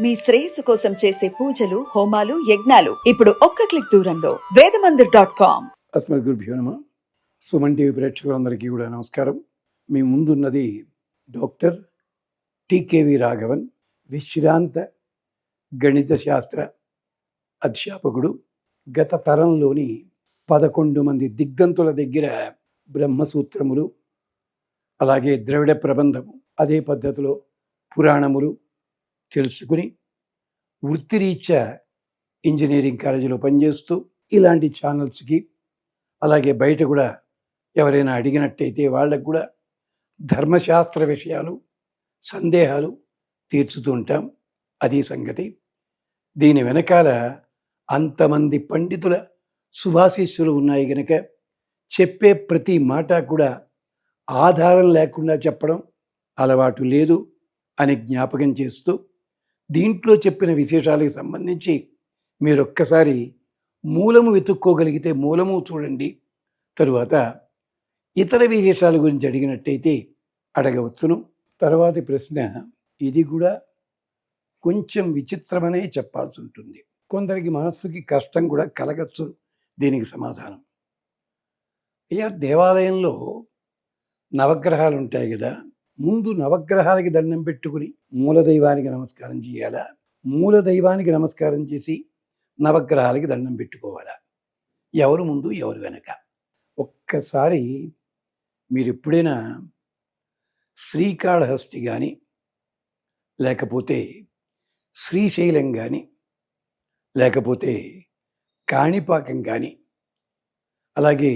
మీ శ్రేయస్సు కోసం చేసే పూజలు, హోమాలు, యజ్ఞాలు ఇప్పుడు ఒక్క క్లిక్ దూరంలో వేదమందిర్.com. అస్మద్గురుభ్యో నమః. సుమన్ టీవీ ప్రేక్షకులందరికీ కూడా నమస్కారం. మీ ముందున్నది డాక్టర్ టికేవి రాఘవన్, విశ్రాంత గణిత శాస్త్ర అధ్యాపకుడు. గత తరంలోని 11 మంది దిగ్దంతుల దగ్గర బ్రహ్మసూత్రములు, అలాగే ద్రవిడ ప్రబంధము, అదే పద్ధతిలో పురాణములు తెలుసుకుని వృత్తిరీత్యా ఇంజనీరింగ్ కాలేజీలో పనిచేస్తూ ఇలాంటి ఛానల్స్కి, అలాగే బయట కూడా ఎవరైనా అడిగినట్టయితే వాళ్ళకు కూడా ధర్మశాస్త్ర విషయాలు, సందేహాలు తీర్చుతూ ఉంటాం. అది సంగతి. దీని వెనకాల అంతమంది పండితుల శుభాశీస్సులు ఉన్నాయి కనుక చెప్పే ప్రతి మాట కూడా ఆధారం లేకుండా చెప్పడం అలవాటు లేదు అని జ్ఞాపకం చేస్తూ, దీంట్లో చెప్పిన విశేషాలకు సంబంధించి మీరొక్కసారి మూలము వెతుక్కోగలిగితే మూలము చూడండి. తరువాత ఇతర విశేషాల గురించి అడిగినట్టయితే అడగవచ్చును. తర్వాతి ప్రశ్న ఇది కూడా కొంచెం విచిత్రమనే చెప్పాల్సి ఉంటుంది. కొందరికి మనస్సుకి కష్టం కూడా కలగచ్చు దీనికి సమాధానం. అయ్యా, దేవాలయంలో నవగ్రహాలు ఉంటాయి కదా, ముందు నవగ్రహాలకి దండం పెట్టుకుని మూలదైవానికి నమస్కారం చేయాలా, మూలదైవానికి నమస్కారం చేసి నవగ్రహాలకి దండం పెట్టుకోవాలా? ఎవరు ముందు ఎవరు వెనక? ఒక్కసారి మీరు ఎప్పుడైనా శ్రీకాళహస్తి కానీ, లేకపోతే శ్రీశైలం కానీ, లేకపోతే కాణిపాకం కానీ, అలాగే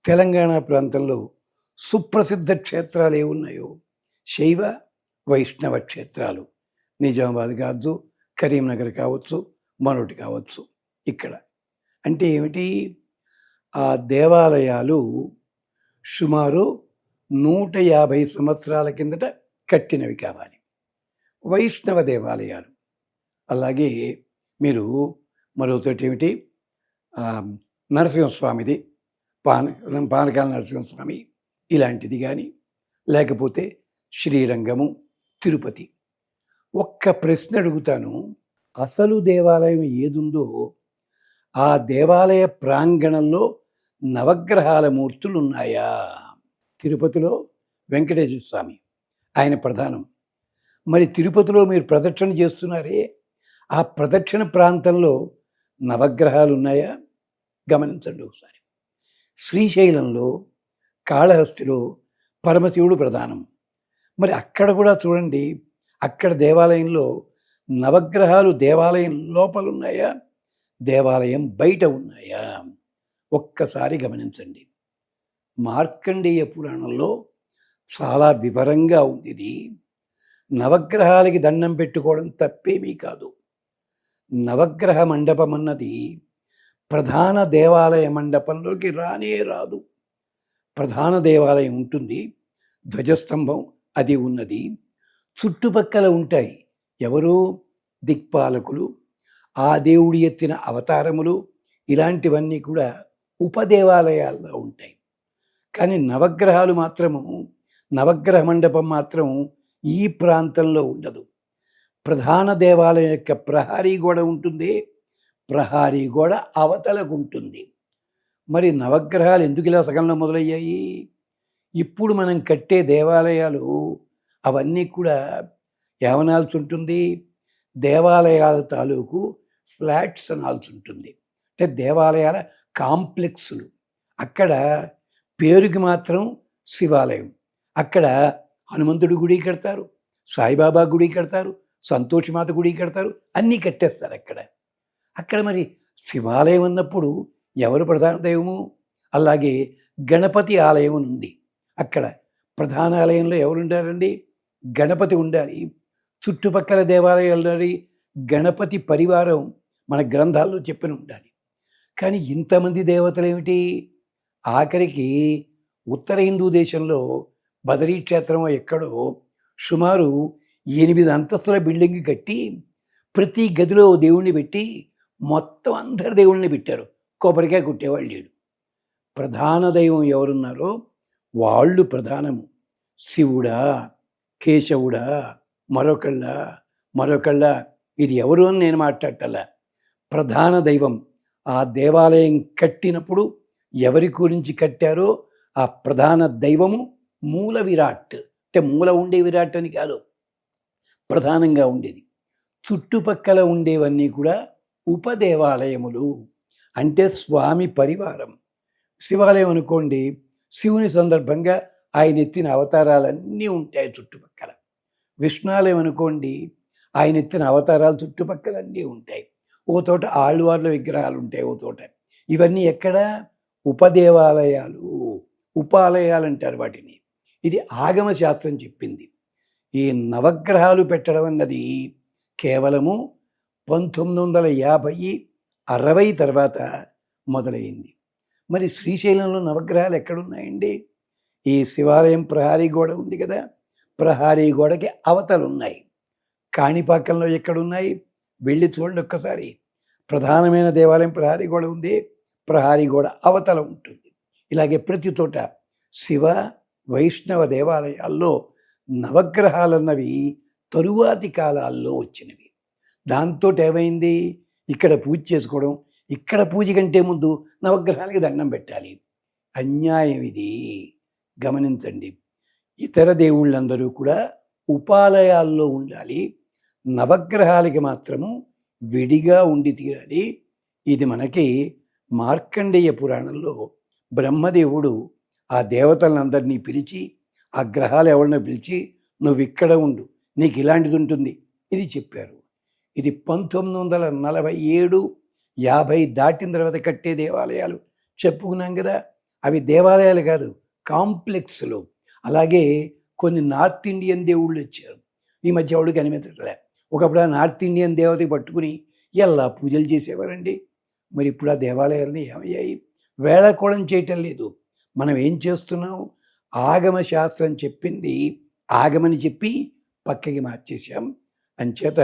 తెలంగాణ ప్రాంతంలో సుప్రసిద్ధ క్షేత్రాలు ఏమున్నాయో, శైవ వైష్ణవ క్షేత్రాలు, నిజామాబాద్ కావచ్చు, కరీంనగర్ కావచ్చు, మరొకటి కావచ్చు. ఇక్కడ అంటే ఏమిటి? ఆ దేవాలయాలు సుమారు 150 సంవత్సరాల కిందట కట్టినవి కావాలి, వైష్ణవ దేవాలయాలు. అలాగే మీరు మరొకటి ఏమిటి, నరసింహస్వామిది, పానకాల నరసింహస్వామి ఇలాంటిది కానీ, లేకపోతే శ్రీరంగము, తిరుపతి. ఒక్క ప్రశ్న అడుగుతాను, అసలు దేవాలయం ఏదుందో ఆ దేవాలయ ప్రాంగణంలో నవగ్రహాల మూర్తులు ఉన్నాయా? తిరుపతిలో వెంకటేశ్వర స్వామి, ఆయన ప్రధానం. మరి తిరుపతిలో మీరు ప్రదక్షిణ చేస్తున్నారే, ఆ ప్రదక్షిణ ప్రాంతంలో నవగ్రహాలు ఉన్నాయా? గమనించండి ఒకసారి. శ్రీశైలంలో, కాళహస్తిలో పరమశివుడు ప్రధానం. మరి అక్కడ కూడా చూడండి, అక్కడ దేవాలయంలో నవగ్రహాలు దేవాలయం లోపల ఉన్నాయా, దేవాలయం బయట ఉన్నాయా? ఒక్కసారి గమనించండి. మార్కండేయ పురాణంలో చాలా వివరంగా ఉంది ఇది. నవగ్రహాలకి దండం పెట్టుకోవడం తప్పేమీ కాదు. నవగ్రహ మండపం అన్నది ప్రధాన దేవాలయ మండపంలోకి రానే రాదు. ప్రధాన దేవాలయం ఉంటుంది, ధ్వజస్తంభం అది ఉన్నది, చుట్టుపక్కల ఉంటాయి ఎవరు? దిక్పాలకులు, ఆ దేవుడి ఎత్తిన అవతారములు, ఇలాంటివన్నీ కూడా ఉపదేవాలయాల్లో ఉంటాయి. కానీ నవగ్రహాలు మాత్రము, నవగ్రహ మండపం మాత్రం ఈ ప్రాంతంలో ఉండదు. ప్రధాన దేవాలయం యొక్క ప్రహారీ గోడ ఉంటుంది, ప్రహారీ గోడ అవతలకు ఉంటుంది. మరి నవగ్రహాలు ఎందుకు ఇలా సగంలో మొదలయ్యాయి? ఇప్పుడు మనం కట్టే దేవాలయాలు అవన్నీ కూడా ఏమనాల్సి ఉంటుంది? దేవాలయాల తాలూకు ఫ్లాట్స్ అనాల్సి ఉంటుంది. అంటే దేవాలయాల కాంప్లెక్సులు. అక్కడ పేరుకి మాత్రం శివాలయం, అక్కడ హనుమంతుడి గుడి కడతారు, సాయిబాబా గుడి కడతారు, సంతోషిమాత గుడి కడతారు, అన్నీ కట్టేస్తారు అక్కడ. అక్కడ మరి శివాలయం అన్నప్పుడు ఎవరు ప్రధాన దైవము? అలాగే గణపతి ఆలయం ఉంది. అక్కడ ప్రధాన ఆలయంలో ఎవరు ఉంటారండి? గణపతి ఉండాలి. చుట్టుపక్కల దేవాలయాలు ఉండాలి, గణపతి పరివారం మన గ్రంథాల్లో చెప్పిన ఉండాలి. కానీ ఇంతమంది దేవతలు ఏమిటి? ఆఖరికి ఉత్తర హిందూ దేశంలో బదరీ క్షేత్రం ఎక్కడో సుమారు 8 అంతస్తుల బిల్డింగ్ కట్టి ప్రతి గదిలో దేవుణ్ణి పెట్టి మొత్తం అందరి దేవుళ్ళని పెట్టారు. కొబ్బరికాయ కొట్టేవాళ్ళు లేడు. ప్రధాన దైవం ఎవరున్నారో వాళ్ళు ప్రధానము. శివుడా, కేశవుడా, మరొకళ్ళ, మరొకళ్ళ ఇది ఎవరు అని నేను మాట్లాడటల్లా. ప్రధాన దైవం ఆ దేవాలయం కట్టినప్పుడు ఎవరి గురించి కట్టారో ఆ ప్రధాన దైవము మూల విరాట్. అంటే మూల ఉండే విరాట్ అని కాదు, ప్రధానంగా ఉండేది. చుట్టుపక్కల ఉండేవన్నీ కూడా ఉపదేవాలయములు, అంటే స్వామి పరివారం. శివాలయం అనుకోండి, శివుని సందర్భంగా ఆయన ఎత్తిన అవతారాలన్నీ ఉంటాయి చుట్టుపక్కల. విష్ణాలయం అనుకోండి, ఆయన ఎత్తిన అవతారాలు చుట్టుపక్కల అన్నీ ఉంటాయి. ఓ తోట ఆళ్వార్ల విగ్రహాలు ఉంటాయి, ఓ తోట. ఇవన్నీ ఎక్కడ? ఉపదేవాలయాలు, ఉపాలయాలు అంటారు వాటిని. ఇది ఆగమ శాస్త్రం చెప్పింది. ఈ నవగ్రహాలు పెట్టడం అన్నది కేవలము 1950, 60 తర్వాత మొదలైంది. మరి శ్రీశైలంలో నవగ్రహాలు ఎక్కడున్నాయండి? ఈ శివాలయం ప్రహారీ గోడ ఉంది కదా, ప్రహారీ గోడకి అవతలు ఉన్నాయి. కాణిపాకంలో ఎక్కడున్నాయి? వెళ్ళి చూడండి ఒక్కసారి. ప్రధానమైన దేవాలయం ప్రహారీ గోడ ఉంది, ప్రహారీ గోడ అవతల ఉంటుంది. ఇలాగే ప్రతి చోట శివ వైష్ణవ దేవాలయాల్లో నవగ్రహాలన్నవి తరువాతి కాలాల్లో వచ్చినవి. దాంతో ఏమైంది? ఇక్కడ పూజ చేసుకోవడం, ఇక్కడ పూజ కంటే ముందు నవగ్రహాలకి దండం పెట్టాలి. అన్యాయం ఇది, గమనించండి. ఇతర దేవుళ్ళందరూ కూడా ఉపాలయాల్లో ఉండాలి, నవగ్రహాలకి మాత్రము విడిగా ఉండి తీరాలి. ఇది మనకి మార్కండేయ పురాణంలో బ్రహ్మదేవుడు ఆ దేవతలందరినీ పిలిచి, ఆ గ్రహాలు ఎవరినో పిలిచి, నువ్వు ఇక్కడ ఉండు, నీకు ఇలాంటిది ఉంటుంది, ఇది చెప్పారు. ఇది 1947, 50 దాటిన తర్వాత కట్టే దేవాలయాలు చెప్పుకున్నాం కదా. అవి దేవాలయాలు కాదు, కాంప్లెక్స్లు. అలాగే కొన్ని నార్త్ ఇండియన్ దేవుళ్ళు వచ్చారు, ఈ మధ్య ఎవడు కనిపించట్లే. ఒకప్పుడు ఆ నార్త్ ఇండియన్ దేవతకి పట్టుకుని ఎలా పూజలు చేసేవారండి. మరి ఇప్పుడు ఆ దేవాలయాలని ఏమయ్యాయి? వేళకోళం చేయటం లేదు. మనం ఏం చేస్తున్నాం? ఆగమ శాస్త్రం చెప్పింది ఆగమని చెప్పి పక్కకి మార్చేశాం. అంచేత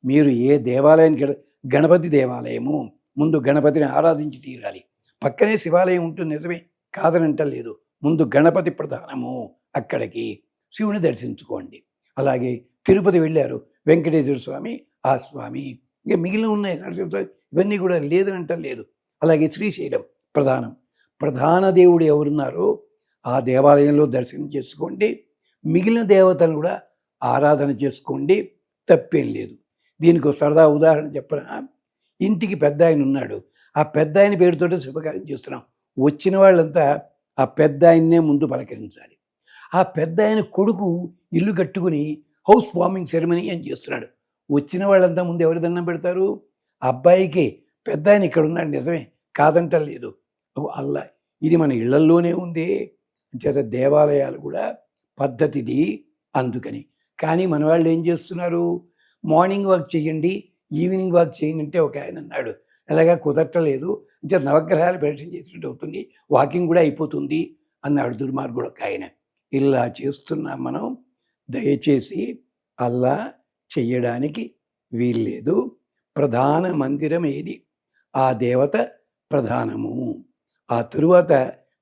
మీరు ఏ దేవాలయానికి, గణపతి దేవాలయము, ముందు గణపతిని ఆరాధించి తీరాలి. పక్కనే శివాలయం ఉంటుంది, నిజమే, కాదనంటలేదు. ముందు గణపతి ప్రధానము, అక్కడికి శివుని దర్శించుకోండి. అలాగే తిరుపతి వెళ్ళారు, వెంకటేశ్వర స్వామి, ఆ స్వామి, ఇంకా మిగిలిన ఉన్నాయి, నరసింహస్వామి, ఇవన్నీ కూడా లేదనంటలేదు. అలాగే శ్రీశైలం ప్రధానం. ప్రధాన దేవుడు ఎవరున్నారో ఆ దేవాలయంలో దర్శనం చేసుకోండి, మిగిలిన దేవతలను కూడా ఆరాధన చేసుకోండి, తప్పేం లేదు. దీనికి ఒక సరదా ఉదాహరణ చెప్పనా? ఇంటికి పెద్ద ఆయన ఉన్నాడు, ఆ పెద్ద ఆయన పేరుతో శుభకార్యం చేస్తున్నాం. వచ్చిన వాళ్ళంతా ఆ పెద్ద ఆయన్నే ముందు పలకరించాలి. ఆ పెద్ద ఆయన కొడుకు ఇల్లు కట్టుకుని హౌస్ వార్మింగ్ సెరమనీ అని చేస్తున్నాడు. వచ్చిన వాళ్ళంతా ముందు ఎవరి దండం పెడతారు? అబ్బాయికి. పెద్ద ఆయన ఇక్కడ ఉన్నాడు, నిజమే, కాదంటలేదు. అల్లా ఇది మన ఇళ్లల్లోనే ఉంది. చేత దేవాలయాలు కూడా పద్ధతిది అందుకని. కానీ మన వాళ్ళు ఏం చేస్తున్నారు? మార్నింగ్ వాక్ చేయండి, ఈవినింగ్ వాక్ చేయండి అంటే ఒక ఆయన అన్నాడు, అలాగా కుదరటలేదు, అంటే నవగ్రహాలు ప్రదర్శన చేసినట్టు అవుతుంది, వాకింగ్ కూడా అయిపోతుంది అన్నాడు దుర్మార్గుడు ఒక ఆయన. ఇలా చేస్తున్నాం మనం. దయచేసి అలా చెయ్యడానికి వీల్లేదు. ప్రధాన మందిరం ఏది? ఆ దేవత ప్రధానము. ఆ తరువాత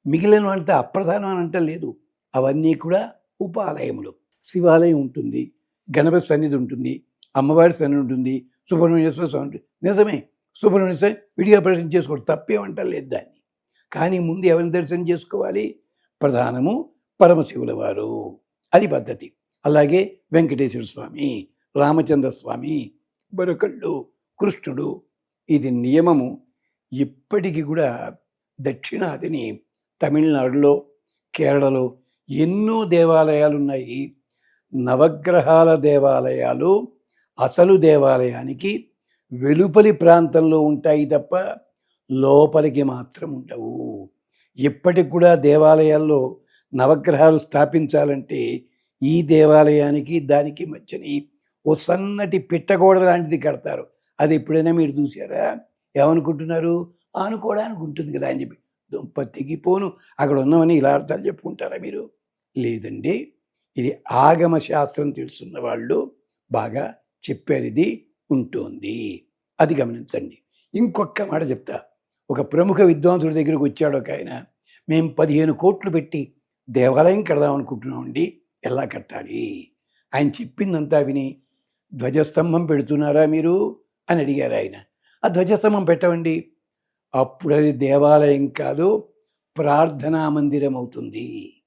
మిగిలిన అంతా అప్రధానం అని అంటలేదు, అవన్నీ కూడా ఉపాలయములు. శివాలయం ఉంటుంది, గణపతి సన్నిధి ఉంటుంది, అమ్మవారి సన్నిధి ఉంటుంది, సుబ్రహ్మణ్యేశ్వర స్వామి ఉంటుంది. నిజమే, సుబ్రహ్మణ్య స్వామి విడిగా ప్రదర్శన చేసుకోవడం తప్పేమంటలేదు దాన్ని. కానీ ముందు ఎవరిని దర్శనం చేసుకోవాలి? ప్రధానము పరమశివుల వారు, అది పద్ధతి. అలాగే వెంకటేశ్వర స్వామి, రామచంద్ర స్వామి, మరొకళ్ళు కృష్ణుడు, ఇది నియమము. ఇప్పటికీ కూడా దక్షిణాదిని తమిళనాడులో, కేరళలో ఎన్నో దేవాలయాలు ఉన్నాయి. నవగ్రహాల దేవాలయాలు అసలు దేవాలయానికి వెలుపలి ప్రాంతంలో ఉంటాయి తప్ప లోపలికి మాత్రం ఉండవు. ఇప్పటికి కూడా దేవాలయాల్లో నవగ్రహాలు స్థాపించాలంటే ఈ దేవాలయానికి దానికి మధ్యని ఓ సన్నటి పిట్టగోడ లాంటిది కడతారు. అది ఎప్పుడైనా మీరు చూసారా? ఏమనుకుంటున్నారు? ఆనుకోవడానికి ఉంటుంది కదా అని చెప్పి దుంప తెగిపోను అక్కడ ఉన్నామని ఇలా అర్థాలు చెప్పుకుంటారా మీరు? లేదండి, ఇది ఆగమ శాస్త్రం తెలుసున్న వాళ్ళు బాగా చెప్పారు, ఇది ఉంటుంది, అది గమనించండి. ఇంకొక మాట చెప్తా. ఒక ప్రముఖ విద్వాంసుడి దగ్గరికి వచ్చాడు ఒక ఆయన, మేము 15 కోట్లు పెట్టి దేవాలయం కడదాం అనుకుంటున్నామండి, ఎలా కట్టాలి? ఆయన చెప్పిందంతా విని ధ్వజస్తంభం పెడుతున్నారా మీరు అని అడిగారు ఆయన. ఆ ధ్వజస్తంభం పెట్టవండి. అప్పుడు అది దేవాలయం కాదు, ప్రార్థనా మందిరం అవుతుంది.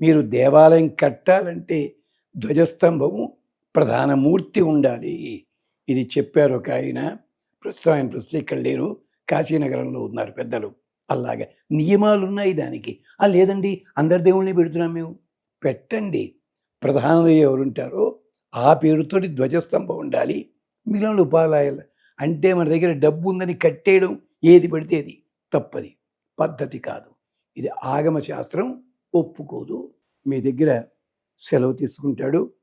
మీరు దేవాలయం కట్టాలంటే ధ్వజస్తంభము ప్రధాన మూర్తి ఉండాలి. ఇది చెప్పారు ఒక ఆయన. ప్రస్తుతం ఇక్కడ లేరు, కాశీనగరంలో ఉన్నారు పెద్దలు. అలాగా నియమాలు ఉన్నాయి దానికి. లేదండి అందరి దేవుళ్ళని పెడుతున్నాం మేము. పెట్టండి. ప్రధాన ఎవరుంటారో ఆ పేరుతోటి ధ్వజస్తంభం ఉండాలి. మిగిలిన ఉపాలయాలు అంటే మన దగ్గర డబ్బు ఉందని కట్టేయడం ఏది పడితే అది తప్పది, పద్ధతి కాదు. ఇది ఆగమ శాస్త్రం ఒప్పుకోదు. మీ దగ్గర సెలవు తీసుకుంటాడు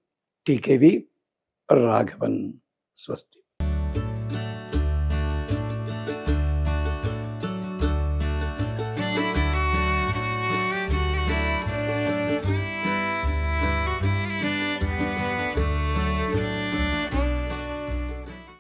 టీకేవి రాఘవన్. స్వస్తి.